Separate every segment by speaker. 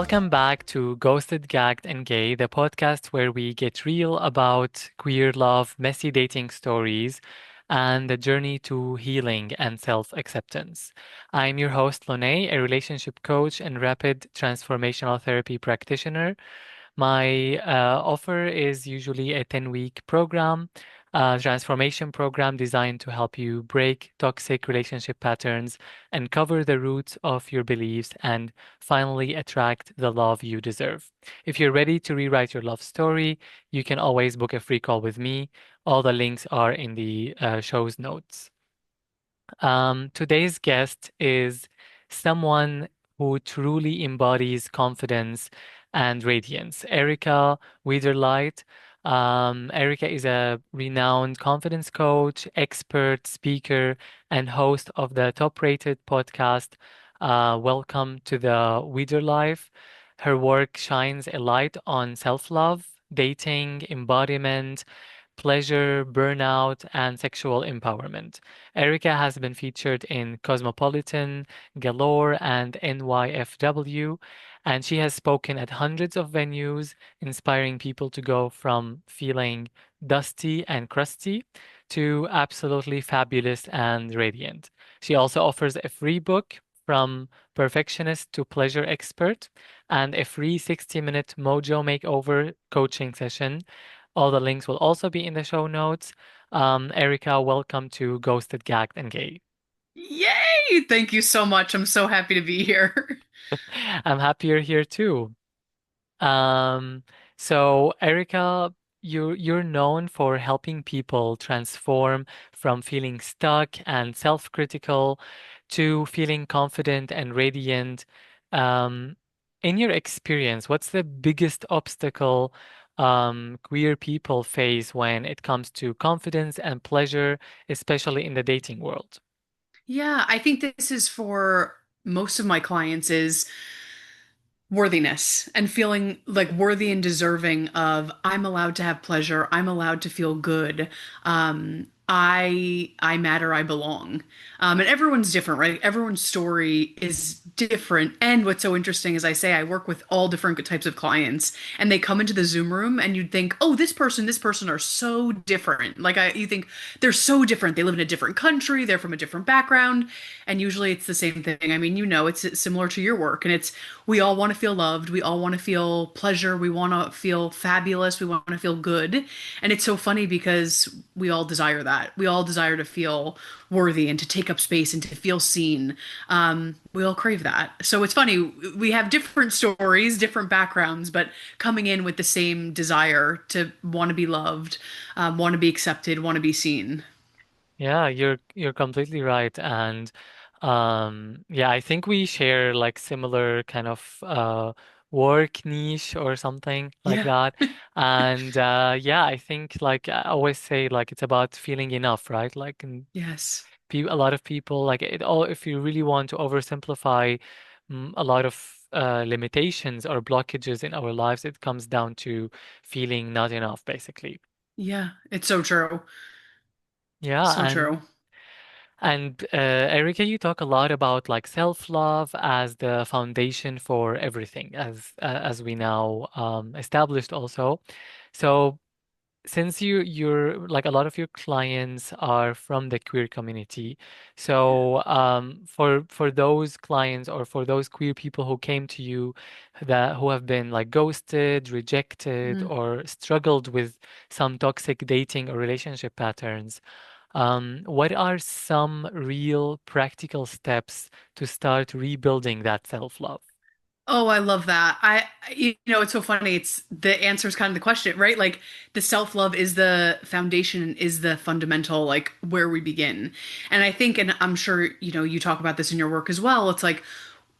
Speaker 1: Welcome back to Ghosted, Gagged, and Gay, the podcast where we get real about queer love, messy dating stories, and the journey to healing and self-acceptance. I'm your host, Lonay, a relationship coach and rapid transformational therapy practitioner. My offer is usually a 10-week program, transformation program designed to help you break toxic relationship patterns, uncover the roots of your beliefs, and finally attract the love you deserve. If you're ready to rewrite your love story, you can always book a free call with me. All the links are in the show's notes. Today's guest is someone who truly embodies confidence and radiance. Erica Wiederlight. Erica is a renowned confidence coach, expert, speaker, and host of the top-rated podcast, Welcome to the Wiederlife. Her work shines a light on self-love, dating, embodiment, pleasure, burnout, and sexual empowerment. Erica has been featured in Cosmopolitan, Galore, and NYFW, and she has spoken at hundreds of venues, inspiring people to go from feeling dusty and crusty to absolutely fabulous and radiant. She also offers a free book from perfectionist to pleasure expert and a free 60-minute mojo makeover coaching session. All the links will also be in the show notes. Erica, welcome to Ghosted, Gagged, and Gay.
Speaker 2: Yay! Thank you so much. I'm so happy to be here.
Speaker 1: I'm happy you're here too. Um, so Erica, you're known for helping people transform from feeling stuck and self-critical to feeling confident and radiant. Um, in your experience, what's the biggest obstacle queer people face when it comes to confidence and pleasure, especially in the dating world?
Speaker 2: Yeah, I think this is for most of my clients is worthiness and feeling like worthy and deserving of I'm allowed to have pleasure, I'm allowed to feel good. I matter, I belong. And everyone's different, right? Everyone's story is different. And what's so interesting is I say I work with all different types of clients and they come into the Zoom room and you'd think, oh, this person are so different. You think they're so different. They live in a different country, they're from a different background. And usually it's the same thing. I mean, it's similar to your work and it's we all want to feel loved. We all want to feel pleasure. We want to feel fabulous. We want to feel good. And it's so funny because we all desire that. We all desire to feel worthy and to take up space and to feel seen. We all crave that. So it's funny. We have different stories, different backgrounds, but coming in with the same desire to want to be loved, want to be accepted, want to be seen.
Speaker 1: Yeah, you're completely right. And yeah, I think we share like similar kind of work niche or something like
Speaker 2: Yeah.
Speaker 1: that. And yeah, I think like I always say like it's about feeling enough, right? Like and
Speaker 2: Yes.
Speaker 1: a lot of people like it all if you really want to oversimplify a lot of limitations or blockages in our lives, it comes down to feeling not enough, basically.
Speaker 2: Yeah. It's so true.
Speaker 1: Yeah,
Speaker 2: So true.
Speaker 1: and Erica, you talk a lot about like self-love as the foundation for everything, as we now established also. So since you're like a lot of your clients are from the queer community, so for those clients or for those queer people who came to you that who have been like ghosted, rejected,
Speaker 2: Mhm.
Speaker 1: or struggled with some toxic dating or relationship patterns, what are some real practical steps to start rebuilding that self-love?
Speaker 2: Oh, I love that. It's so funny. It's the answer is kind of the question, right? Like the self-love is the foundation, is the fundamental, like where we begin. And I think, and I'm sure, you talk about this in your work as well. It's like,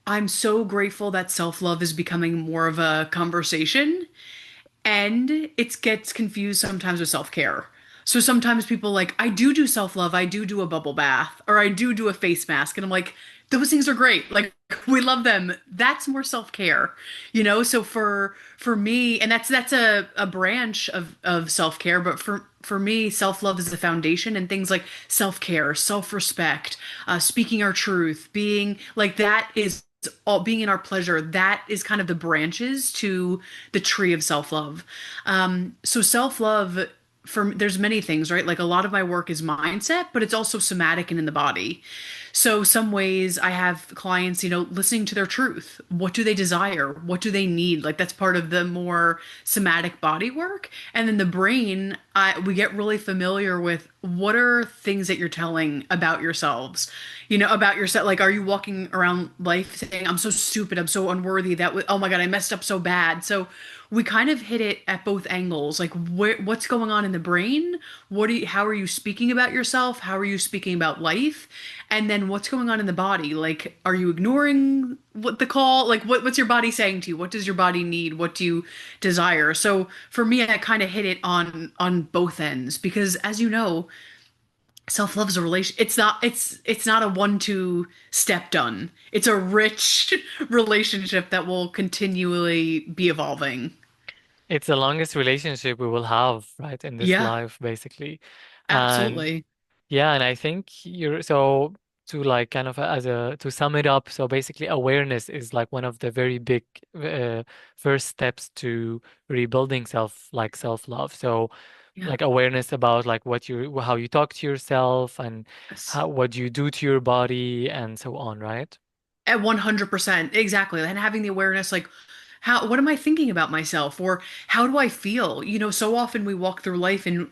Speaker 2: I'm so grateful that self-love is becoming more of a conversation and it gets confused sometimes with self-care. So sometimes people like, I do self-love, I do a bubble bath, or I do a face mask. And I'm like, those things are great. Like we love them. That's more self-care, So for me, and that's a branch of self-care, but for me, self-love is the foundation and things like self-care, self-respect, speaking our truth, being like that is all being in our pleasure, that is kind of the branches to the tree of self-love. So self-love there's many things, right? Like a lot of my work is mindset, but it's also somatic and in the body. So some ways I have clients, listening to their truth. What do they desire? What do they need? Like that's part of the more somatic body work. And then the brain, we get really familiar with what are things that you're telling about yourselves, about yourself. Like, are you walking around life saying, I'm so stupid, I'm so unworthy, oh my God, I messed up so bad. So we kind of hit it at both angles. Like, what's going on in the brain? How are you speaking about yourself? How are you speaking about life? And then what's going on in the body? Like, are you ignoring what the call? Like, what's your body saying to you? What does your body need? What do you desire? So for me, I kind of hit it on both ends because, as you know, self-love is a relation. It's not a 1-2 step done. It's a rich relationship that will continually be evolving.
Speaker 1: It's the longest relationship we will have, right, in this
Speaker 2: Yeah,
Speaker 1: life, basically. And
Speaker 2: absolutely.
Speaker 1: yeah, and I think you're so to like kind of as a to sum it up, so basically awareness is like one of the very big uh, first steps to rebuilding self-love. So
Speaker 2: Yeah.
Speaker 1: like awareness about like what you how you talk to yourself and
Speaker 2: Yes.
Speaker 1: how what you do to your body and so on, right?
Speaker 2: At 100%. Exactly. And having the awareness, like, what am I thinking about myself? Or how do I feel? So often we walk through life and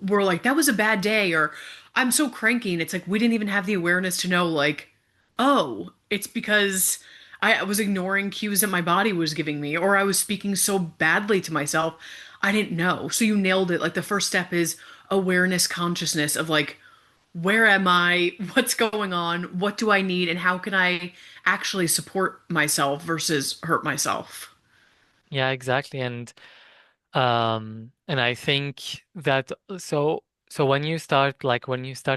Speaker 2: we're like, that was a bad day, or I'm so cranky. And it's like, we didn't even have the awareness to know, like, oh, it's because I was ignoring cues that my body was giving me, or I was speaking so badly to myself. I didn't know. So you nailed it. Like, the first step is awareness, consciousness of like, where am I? What's going on? What do I need? And how can I actually support myself versus hurt myself?
Speaker 1: Yeah, exactly. And I think that so when you start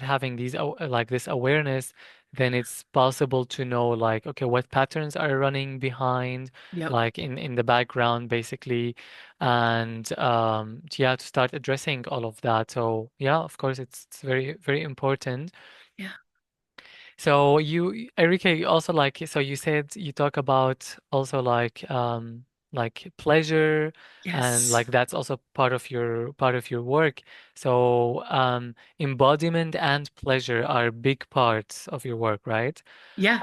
Speaker 1: having like this awareness, then it's possible to know like okay, what patterns are running behind,
Speaker 2: Yep.
Speaker 1: like in the background basically, and yeah, to start addressing all of that. So yeah, of course, it's very very important.
Speaker 2: Yeah.
Speaker 1: So Erika, you also like, so you said you talk about also like pleasure and
Speaker 2: Yes.
Speaker 1: like that's also part of your work. So embodiment and pleasure are big parts of your work, right?
Speaker 2: Yeah.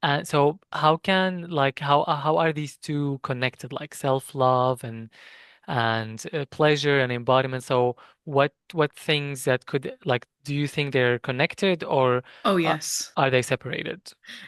Speaker 1: And so how can like how are these two connected, like self-love and pleasure and embodiment. So what things that could like do you think they're connected or
Speaker 2: Oh,
Speaker 1: uh,
Speaker 2: yes.
Speaker 1: are they separated?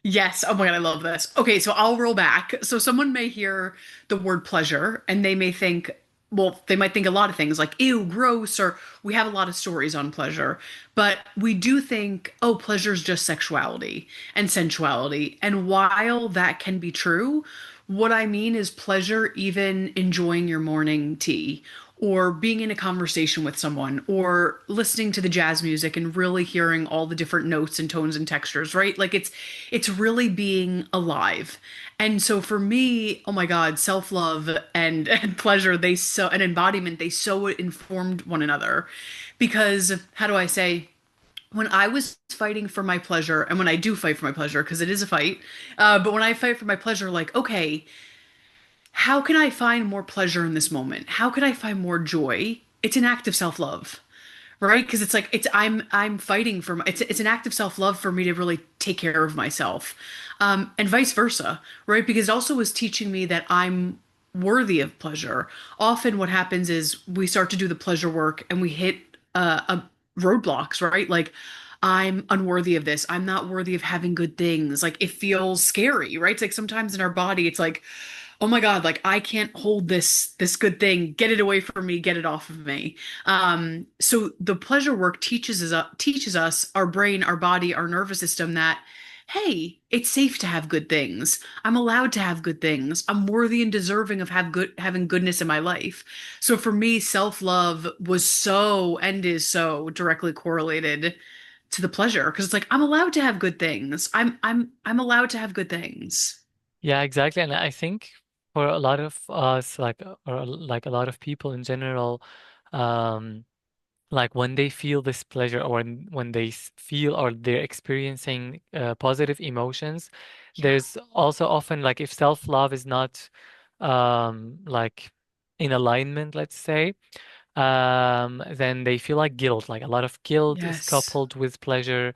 Speaker 2: Yes. Oh my God, I love this. Okay, so I'll roll back. So someone may hear the word pleasure and they may think, well, they might think a lot of things like, ew, gross, or we have a lot of stories on pleasure. But we do think, oh, pleasure is just sexuality and sensuality. And while that can be true, what I mean is pleasure, even enjoying your morning tea or being in a conversation with someone or listening to the jazz music and really hearing all the different notes and tones and textures, right? Like it's really being alive. And so for me, oh my God, self-love and pleasure, and embodiment, they so informed one another. Because how do I say, when I was fighting for my pleasure, and when I do fight for my pleasure, because it is a fight, but when I fight for my pleasure, like, okay, how can I find more pleasure in this moment? How can I find more joy? It's an act of self-love, right? Because it's like I'm fighting for it's an act of self-love for me to really take care of myself, and vice versa, right? Because it also was teaching me that I'm worthy of pleasure. Often, what happens is we start to do the pleasure work and we hit roadblocks, right? Like, I'm unworthy of this. I'm not worthy of having good things. Like, it feels scary, right? It's like sometimes in our body, it's like, oh my God, like I can't hold this good thing. Get it away from me, get it off of me. So the pleasure work teaches us, our brain, our body, our nervous system, that hey, it's safe to have good things. I'm allowed to have good things. I'm worthy and deserving of having goodness in my life. So for me, self-love was so and is so directly correlated to the pleasure because it's like I'm allowed to have good things. I'm allowed to have good things.
Speaker 1: Yeah, exactly. And I think for a lot of us, like or like a lot of people in general, um, like when they feel this pleasure or when they feel or they're experiencing positive emotions,
Speaker 2: Yeah.
Speaker 1: there's also often like if self-love is not like in alignment, let's say, then they feel like guilt, like a lot of guilt is
Speaker 2: Yes.
Speaker 1: coupled with pleasure.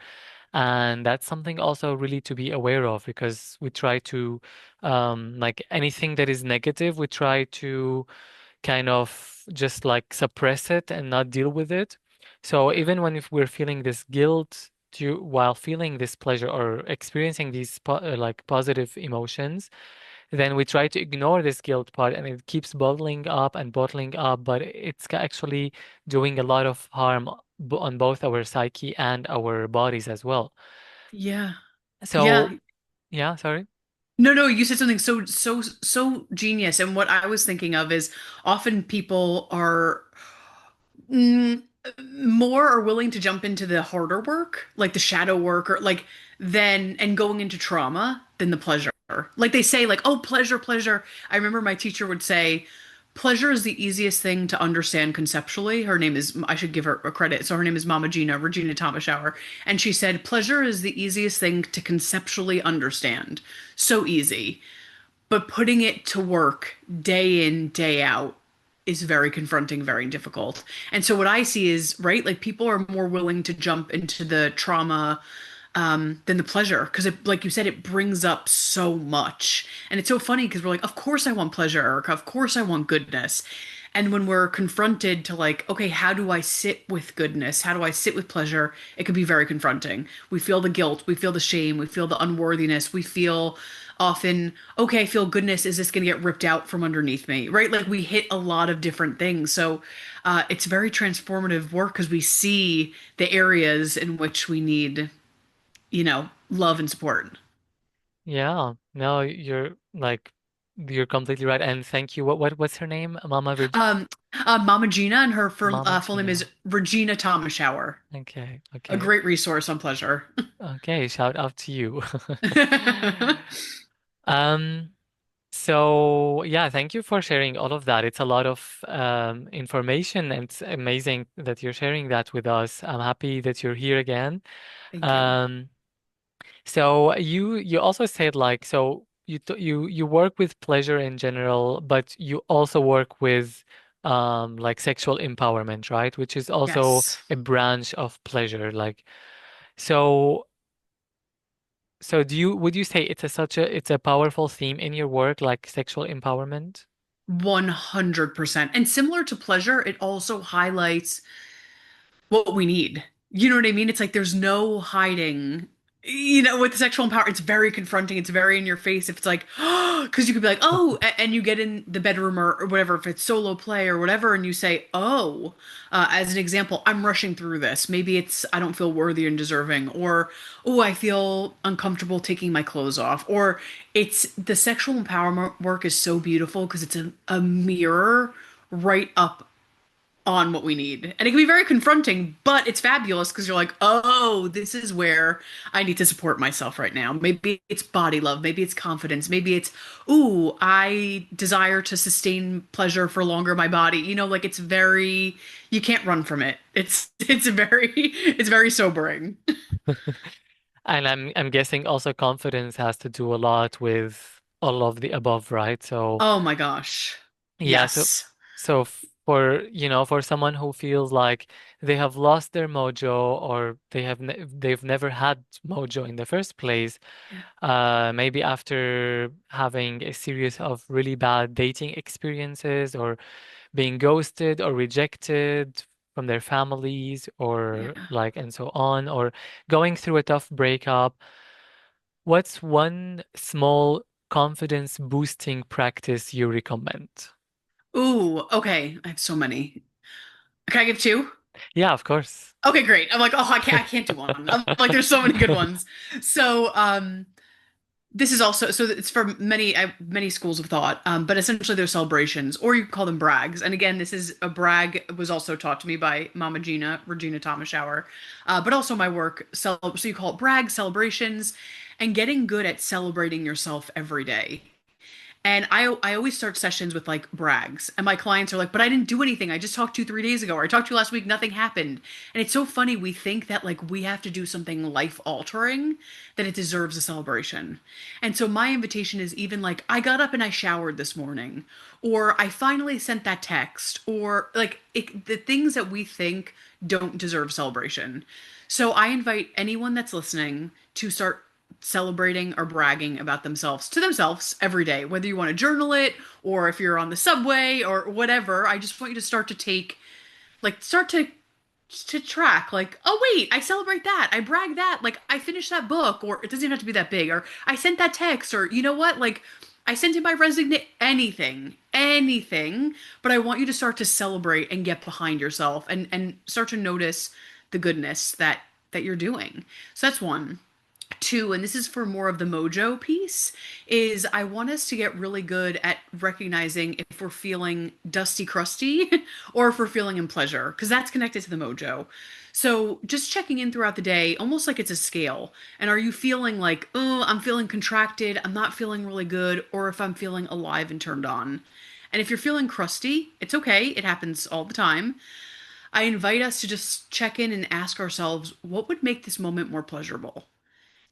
Speaker 1: And that's something also really to be aware of because we try to, like anything that is negative, we try to kind of just like suppress it and not deal with it. So
Speaker 2: Yeah.
Speaker 1: even when if we're feeling this guilt while feeling this pleasure or experiencing these like positive emotions, then we try to ignore this guilt part and it keeps bottling up, but it's actually doing a lot of harm on both our psyche and our bodies as well.
Speaker 2: Yeah.
Speaker 1: So,
Speaker 2: Yeah.
Speaker 1: yeah, sorry.
Speaker 2: No, no, you said something so genius. And what I was thinking of is often people are mm, more are willing to jump into the harder work, like the shadow work, or like than and going into trauma than the pleasure. Like they say, like, oh, pleasure, pleasure. I remember my teacher would say, pleasure is the easiest thing to understand conceptually. Her name is, I should give her a credit. So her name is Mama Gina, Regina Thomashower. And she said, pleasure is the easiest thing to conceptually understand. So easy. But putting it to work day in, day out is very confronting, very difficult. And so what I see is, right, like people are more willing to jump into the trauma than the pleasure because it, like you said, it brings up so much. And it's so funny because we're like, of course I want pleasure, Erica. Of course I want goodness. And when we're confronted to like, okay, how do I sit with goodness? How do I sit with pleasure? It can be very confronting. We feel the guilt, we feel the shame, we feel the unworthiness, we feel often, okay, I feel goodness. Is this going to get ripped out from underneath me? Right? Like we hit a lot of different things. So it's very transformative work because we see the areas in which we need, love and support.
Speaker 1: Yeah, no, you're completely right. And thank you. What's her name?
Speaker 2: Um, Mama Gina and her
Speaker 1: Mama
Speaker 2: full name is
Speaker 1: Gina.
Speaker 2: Regina Thomashower.
Speaker 1: Okay,
Speaker 2: A
Speaker 1: okay.
Speaker 2: great resource on pleasure.
Speaker 1: Okay, shout out to you. Um, so yeah, thank you for sharing all of that. It's a lot of information and it's amazing that you're sharing that with us. I'm happy that you're here again.
Speaker 2: Thank you.
Speaker 1: Um, So you also said like so you work with pleasure in general, but you also work with like sexual empowerment, right? Which is also
Speaker 2: Yes.
Speaker 1: a branch of pleasure. Like so so do you would you say it's it's a powerful theme in your work, like sexual empowerment?
Speaker 2: 100%. And similar to pleasure, it also highlights what we need. You know what I mean? It's like there's no hiding. With sexual empowerment, it's very confronting. It's very in your face. If it's like, oh, because you could be like, oh, and you get in the bedroom or whatever, if it's solo play or whatever, and you say, oh, as an example, I'm rushing through this. Maybe it's, I don't feel worthy and deserving, or, oh, I feel uncomfortable taking my clothes off, or it's the sexual empowerment work is so beautiful because it's a mirror right up on what we need. And it can be very confronting, but it's fabulous because you're like, oh, this is where I need to support myself right now. Maybe it's body love, maybe it's confidence, maybe it's, ooh, I desire to sustain pleasure for longer in my body. Like it's very, you can't run from it. It's very sobering.
Speaker 1: And I'm guessing also confidence has to do a lot with all of the above, right? So
Speaker 2: Oh my gosh.
Speaker 1: yeah,
Speaker 2: Yes.
Speaker 1: so for for someone who feels like they have lost their mojo or they've never had mojo in the first place,
Speaker 2: Yeah.
Speaker 1: maybe after having a series of really bad dating experiences or being ghosted or rejected from their families or
Speaker 2: Yeah.
Speaker 1: like and so on, or going through a tough breakup, what's one small confidence boosting practice you recommend?
Speaker 2: Ooh, okay. I have so many. Can I give two?
Speaker 1: Yeah, of course.
Speaker 2: Okay, great. I'm like, oh, I can't do one. I'm like, there's so many good ones. So, this is also so it's for many schools of thought, but essentially they're celebrations, or you call them brags. And again, this is a brag was also taught to me by Mama Gina, Regina Thomashower, but also my work. So you call it brag celebrations, and getting good at celebrating yourself every day. And I always start sessions with like brags. And my clients are like, but I didn't do anything. I just talked to you 3 days ago, or I talked to you last week, nothing happened. And it's so funny. We think that like we have to do something life altering, that it deserves a celebration. And so my invitation is even like, I got up and I showered this morning, or I finally sent that text, or like the things that we think don't deserve celebration. So I invite anyone that's listening to start celebrating or bragging about themselves to themselves every day, whether you want to journal it or if you're on the subway or whatever. I just want you to start to start to track, like, oh, wait, I celebrate that. I brag that. Like, I finished that book, or it doesn't even have to be that big, or I sent that text, or you know what? Like, I sent in my resignation, anything. But I want you to start to celebrate and get behind yourself and start to notice the goodness that you're doing. So that's one. Two, and this is for more of the mojo piece, is I want us to get really good at recognizing if we're feeling dusty crusty or if we're feeling in pleasure, because that's connected to the mojo. So just checking in throughout the day, almost like it's a scale. And are you feeling like, oh, I'm feeling contracted, I'm not feeling really good, or if I'm feeling alive and turned on? And if you're feeling crusty, it's okay, it happens all the time. I invite us to just check in and ask ourselves, what would make this moment more pleasurable?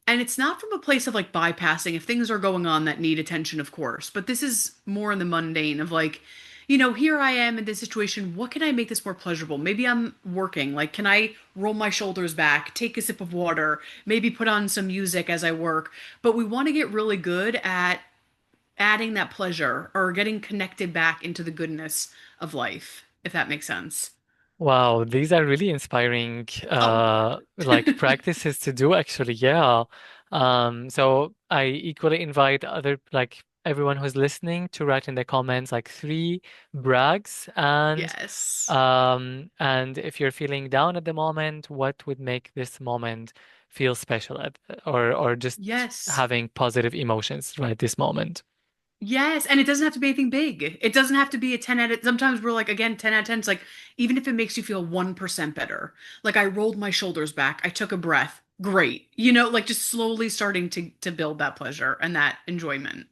Speaker 2: And it's not from a place of like bypassing if things are going on that need attention, of course, but this is more in the mundane of like, here I am in this situation. What can I make this more pleasurable? Maybe I'm working. Like, can I roll my shoulders back, take a sip of water, maybe put on some music as I work? But we want to get really good at adding that pleasure or getting connected back into the goodness of life, if that makes sense.
Speaker 1: Wow, these are really inspiring
Speaker 2: Oh,
Speaker 1: like practices to do actually. Yeah. So I equally invite other like everyone who's listening to write in the comments like three brags
Speaker 2: yes.
Speaker 1: and if you're feeling down at the moment, what would make this moment feel special or just
Speaker 2: Yes.
Speaker 1: having positive emotions right this moment.
Speaker 2: Yes, and it doesn't have to be anything big. It doesn't have to be a 10 out of, sometimes we're like, again, 10 out of 10. It's like, even if it makes you feel 1% better. Like I rolled my shoulders back, I took a breath. Great. Like just slowly starting to build that pleasure and that enjoyment.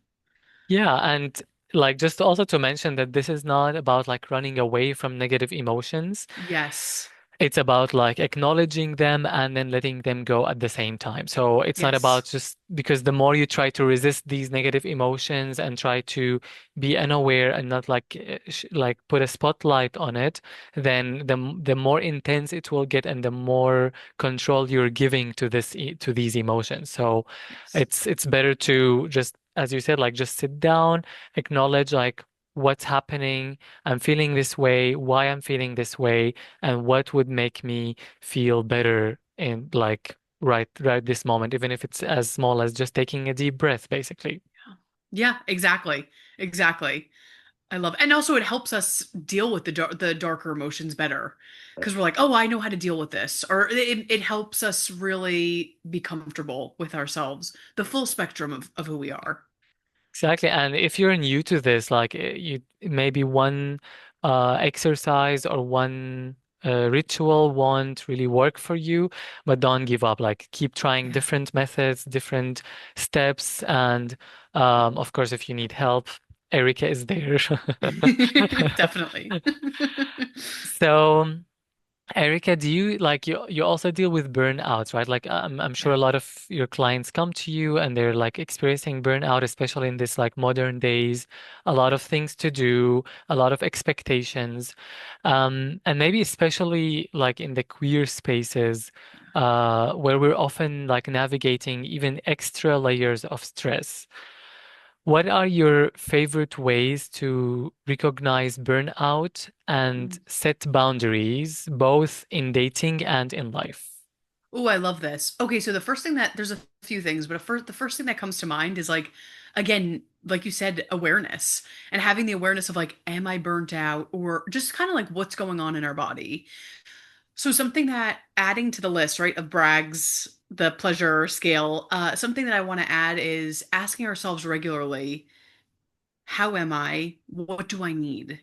Speaker 1: Yeah, and like just also to mention that this is not about like running away from negative emotions.
Speaker 2: Yes.
Speaker 1: It's about like acknowledging them and then letting them go at the same time. So it's not about
Speaker 2: Yes.
Speaker 1: just because the more you try to resist these negative emotions and try to be unaware and not like like put a spotlight on it, then the more intense it will get and the more control you're giving to to these emotions. So
Speaker 2: Yes.
Speaker 1: it's better to just, as you said, like just sit down, acknowledge like what's happening. I'm feeling this way, why I'm feeling this way and what would make me feel better in like right this moment, even if it's as small as just taking a deep breath, basically.
Speaker 2: Yeah, exactly. Exactly. I love, and also it helps us deal with the darker emotions better because we're like, oh, I know how to deal with this, or it helps us really be comfortable with ourselves, the full spectrum of who we are.
Speaker 1: Exactly. And if you're new to this, like you maybe one exercise or one ritual won't really work for you, but don't give up. Like keep trying
Speaker 2: Yeah,
Speaker 1: different methods, different steps, and of course, if you need help, Erica is there.
Speaker 2: definitely.
Speaker 1: So. Erica, do you like you also deal with burnouts, right? Like I'm sure
Speaker 2: Yeah.
Speaker 1: a lot of your clients come to you and they're like experiencing burnout, especially in this like modern days, a lot of things to do, a lot of expectations. And maybe especially like in the queer spaces, where we're often like navigating even extra layers of stress. What are your favorite ways to recognize burnout and set boundaries, both in dating and in life?
Speaker 2: Oh, I love this. Okay, so the first thing that there's a few things, but the first thing that comes to mind is like, again, like you said, awareness and having the awareness of like, am I burnt out, or just kind of like what's going on in our body. So something that adding to the list, right, of Bragg's the pleasure scale, something that I want to add is asking ourselves regularly, how am I? What do I need?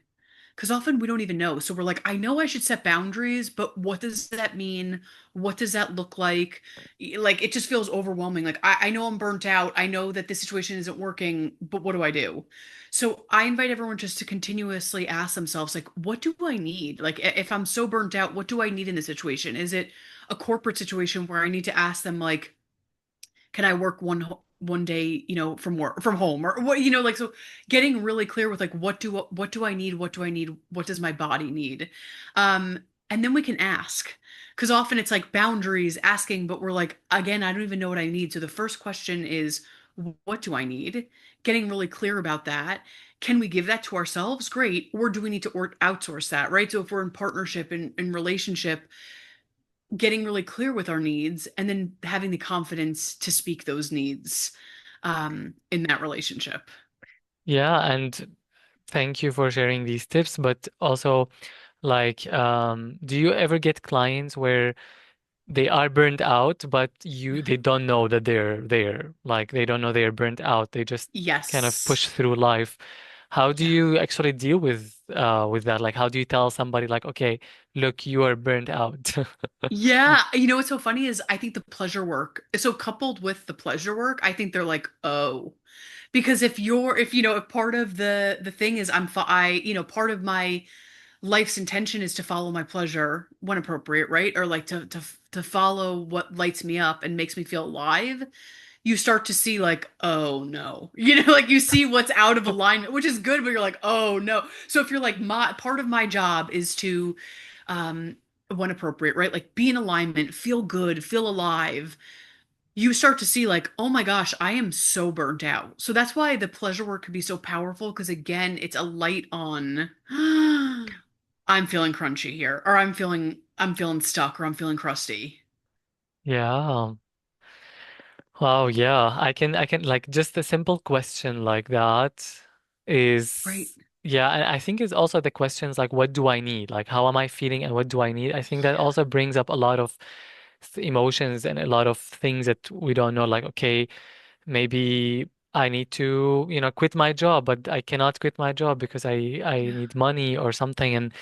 Speaker 2: Because often we don't even know. So we're like, I know I should set boundaries, but what does that mean? What does that look like? Like, it just feels overwhelming. Like, I know I'm burnt out. I know that this situation isn't working, but what do I do? So I invite everyone just to continuously ask themselves, like, what do I need? Like, if I'm so burnt out, what do I need in this situation? Is it a corporate situation where I need to ask them, like, can I work one day, from work from home or what, like so getting really clear with like what do I need? What do I need? What does my body need? Um, and then we can ask. Because often it's like boundaries asking, but we're like, again, I don't even know what I need. So the first question is, what do I need? Getting really clear about that. Can we give that to ourselves? Great. Or do we need to outsource that, right? So if we're in partnership and in relationship, getting really clear with our needs and then having the confidence to speak those needs in that relationship.
Speaker 1: Yeah, and thank you for sharing these tips, but also like do you ever get clients where they are burnt out, but they don't know that they're there. Like they don't know they're burnt out. They just kind of push
Speaker 2: Yes.
Speaker 1: through life. How do
Speaker 2: Yeah.
Speaker 1: you actually deal with that? Like how do you tell somebody like, okay, look, you are burnt out?
Speaker 2: Yeah. What's so funny is I think the pleasure work, so coupled with the pleasure work, I think they're like, oh, because if part of the thing is part of my life's intention is to follow my pleasure when appropriate, right? Or like to follow what lights me up and makes me feel alive. You start to see like, oh no, like you see what's out of alignment, which is good, but you're like, oh no. So if you're like, my part of my job is to, um, when appropriate, right? Like be in alignment, feel good, feel alive. You start to see like, oh my gosh, I am so burnt out. So that's why the pleasure work can be so powerful because again, it's a light on. I'm feeling crunchy here, or I'm feeling stuck, or I'm feeling crusty.
Speaker 1: Yeah. Wow, yeah. I can like just a simple question like that
Speaker 2: Right.
Speaker 1: is yeah, and I think it's also the questions like what do I need? Like how am I feeling and what do I need? I think that
Speaker 2: Yeah.
Speaker 1: also brings up a lot of emotions and a lot of things that we don't know. Like, okay, maybe I need to, quit my job, but I cannot quit my job because I
Speaker 2: Yeah.
Speaker 1: need money or something. And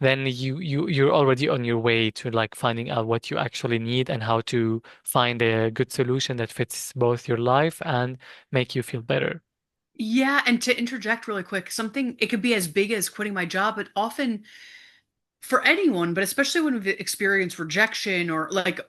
Speaker 1: then you're already on your way to like finding out what you actually need and how to find a good solution that fits both your life and make you feel better.
Speaker 2: Yeah, and to interject really quick, something it could be as big as quitting my job, but often for anyone, but especially when we've experienced rejection or like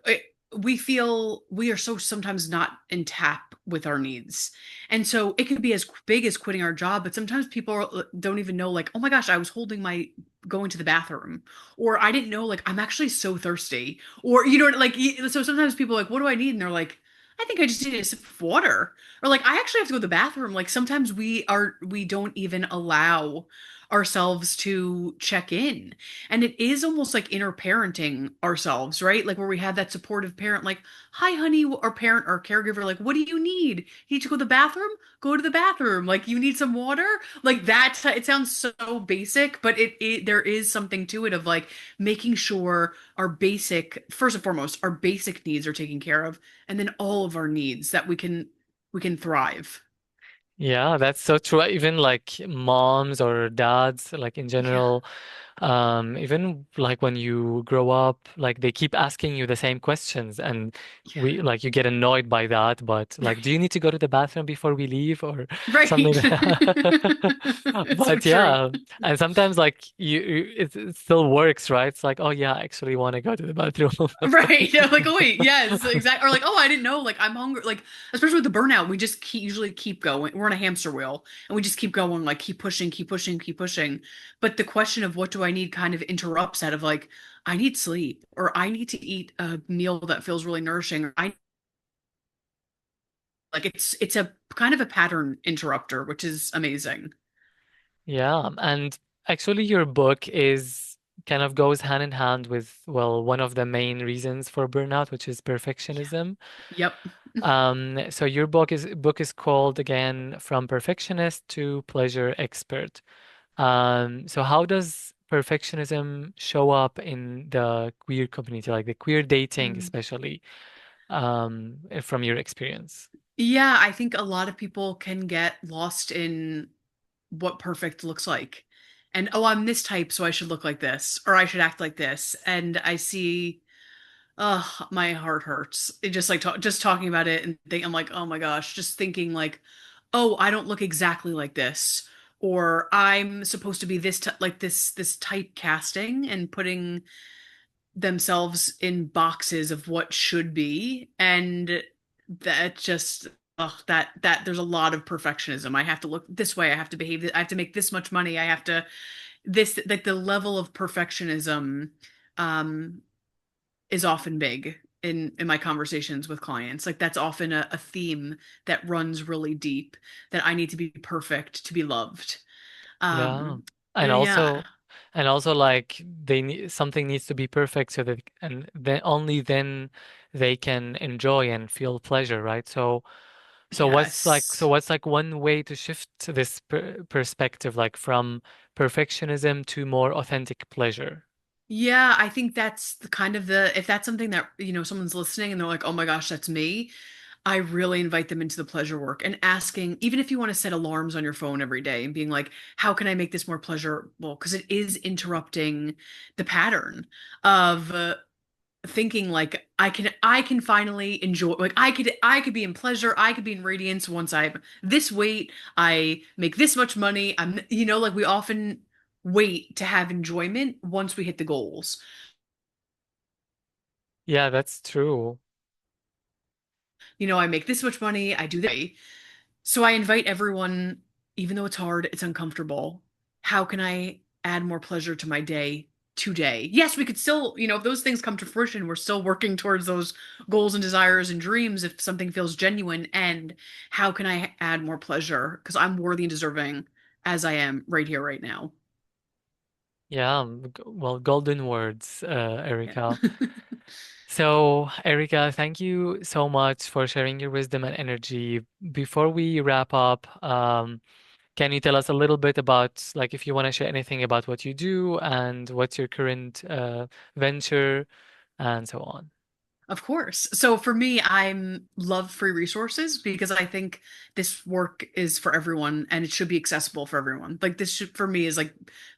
Speaker 2: we feel we are so sometimes not in tap with our needs. And so it could be as big as quitting our job, but sometimes people don't even know, like, oh my gosh, I was holding my going to the bathroom, or I didn't know, like, I'm actually so thirsty, or, like, so sometimes people are like, what do I need? And they're like, I think I just need a sip of water. Or like, I actually have to go to the bathroom. Like sometimes we don't even allow ourselves to check in. And it is almost like inner parenting ourselves, right? Like where we have that supportive parent, like, hi, honey, or parent or caregiver, like, what do you need? You need to go to the bathroom? Go to the bathroom. Like, you need some water? Like that, it sounds so basic, but there is something to it of like making sure first and foremost, our basic needs are taken care of, and then all of our needs that we can thrive.
Speaker 1: Yeah, that's so true. Even like moms or dads, like in
Speaker 2: Yeah.
Speaker 1: general, even like when you grow up, like they keep asking you the same questions and we like you get annoyed by that, but like, do you need to go to the bathroom before we leave or something
Speaker 2: Right.
Speaker 1: like that?
Speaker 2: It's so
Speaker 1: But
Speaker 2: true.
Speaker 1: yeah, and sometimes like it still works, right? It's like, oh yeah, I actually want to go to the bathroom.
Speaker 2: Right. Yeah, like, oh wait, yes, exactly. Or like, oh, I didn't know, like I'm hungry. Like, especially with the burnout, we just usually keep going. We're on a hamster wheel and we just keep going, like keep pushing, keep pushing, keep pushing. But the question of what do I need kind of interrupts that of like, I need sleep, or I need to eat a meal that feels really nourishing, or I like it's a kind of a pattern interrupter, which is amazing.
Speaker 1: Yeah, and actually your book is kind of goes hand in hand with, well, one of the main reasons for burnout, which is perfectionism.
Speaker 2: Yep.
Speaker 1: So your book is called again From Perfectionist to Pleasure Expert. So how does perfectionism show up in the queer community, like the queer dating
Speaker 2: Mm.
Speaker 1: especially, from your experience?
Speaker 2: Yeah, I think a lot of people can get lost in what perfect looks like. And oh, I'm this type, so I should look like this, or I should act like this. And I see, oh, my heart hurts. It just like just talking about it and think I'm like, oh my gosh, just thinking like, oh, I don't look exactly like this, or I'm supposed to be this like this type casting and putting themselves in boxes of what should be, and that just that there's a lot of perfectionism. I have to look this way, I have to behave, I have to make this much money, I have to this like the level of perfectionism um is often big in my conversations with clients. Like that's often a theme that runs really deep, that I need to be perfect to be loved.
Speaker 1: Yeah. And
Speaker 2: Yeah.
Speaker 1: also like they need something needs to be perfect so that and then only then they can enjoy and feel pleasure, right? So
Speaker 2: Yes.
Speaker 1: what's like one way to shift this perspective like from perfectionism to more authentic pleasure?
Speaker 2: Yeah, I think that's the kind of the if that's something that, someone's listening and they're like, "Oh my gosh, that's me." I really invite them into the pleasure work and asking, even if you want to set alarms on your phone every day and being like, "How can I make this more pleasurable?" Because it is interrupting the pattern of thinking like I can finally enjoy, like I could be in pleasure, I could be in radiance once I'm this weight, I make this much money. Like we often wait to have enjoyment once we hit the goals.
Speaker 1: Yeah, that's true.
Speaker 2: I make this much money, I do that. So I invite everyone, even though it's hard, it's uncomfortable. How can I add more pleasure to my day today? Yes, we could still, if those things come to fruition, we're still working towards those goals and desires and dreams if something feels genuine. And how can I add more pleasure? Because I'm worthy and deserving as I am right here, right now.
Speaker 1: Yeah, well, golden words,
Speaker 2: Yeah.
Speaker 1: Erica. So, Erica, thank you so much for sharing your wisdom and energy. Before we wrap up, can you tell us a little bit about, like, if you want to share anything about what you do and what's your current venture and so on?
Speaker 2: Of course. So for me, I'm love free resources because I think this work is for everyone and it should be accessible for everyone. Like this should, for me, is like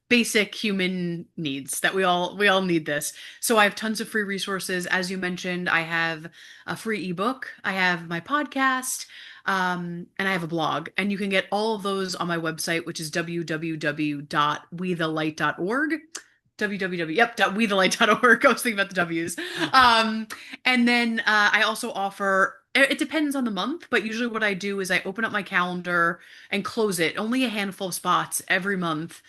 Speaker 2: basic human needs that we all need this. So I have tons of free resources. As you mentioned, I have a free ebook, I have my podcast, and I have a blog. And you can get all of those on my website, which is www.wethelight.org. www, yep, .wethelight.org. I was thinking about the W's. Um, and then I also offer, it depends on the month, but usually what I do is I open up my calendar and close it, only a handful of spots every month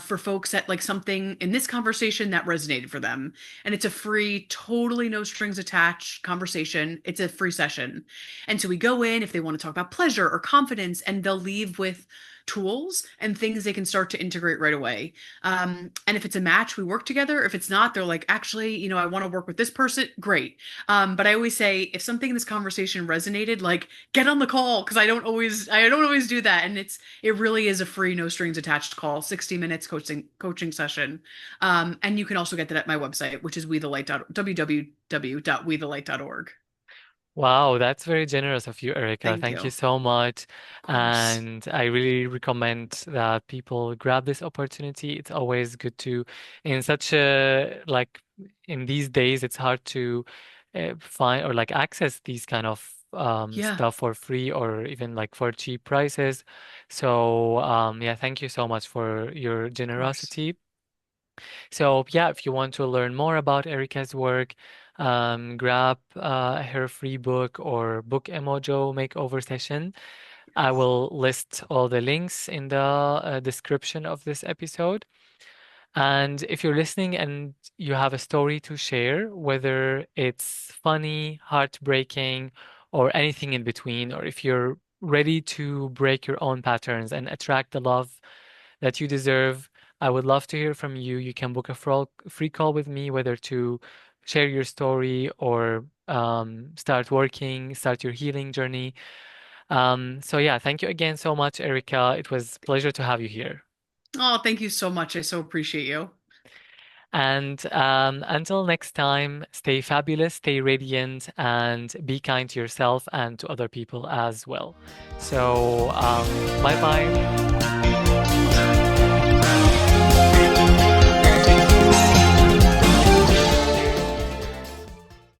Speaker 2: for folks that like something in this conversation that resonated for them. And it's a free, totally no strings attached conversation. It's a free session. And so we go in if they want to talk about pleasure or confidence, and they'll leave with tools and things they can start to integrate right away. And if it's a match, we work together. If it's not, they're like, actually, I want to work with this person. Great. But I always say, if something in this conversation resonated, like get on the call because I don't always do that. And it really is a free, no strings attached call, 60 minutes coaching session. And you can also get that at my website, which is www.wethelight.org.
Speaker 1: Wow, that's very generous of you, Erica.
Speaker 2: Thank
Speaker 1: Thank
Speaker 2: you.
Speaker 1: you
Speaker 2: Of
Speaker 1: so much.
Speaker 2: course.
Speaker 1: And I really recommend that people grab this opportunity. It's always good to, in such a, like, in these days, it's hard to find or like access these kind of
Speaker 2: Yeah,
Speaker 1: stuff for free or even like for cheap prices. So, yeah, thank you so much for your
Speaker 2: of course.
Speaker 1: generosity. So yeah, if you want to learn more about Erica's work, grab her free book or book a Mojo makeover session. I
Speaker 2: Yes.
Speaker 1: will list all the links in the description of this episode. And if you're listening and you have a story to share, whether it's funny, heartbreaking, or anything in between, or if you're ready to break your own patterns and attract the love that you deserve, I would love to hear from you. You can book a free call with me, whether to share your story or start your healing journey. So yeah, thank you again so much, Erica. It was a pleasure to have you here.
Speaker 2: Oh, thank you so much. I so appreciate you.
Speaker 1: And until next time, stay fabulous, stay radiant, and be kind to yourself and to other people as well. So, bye bye.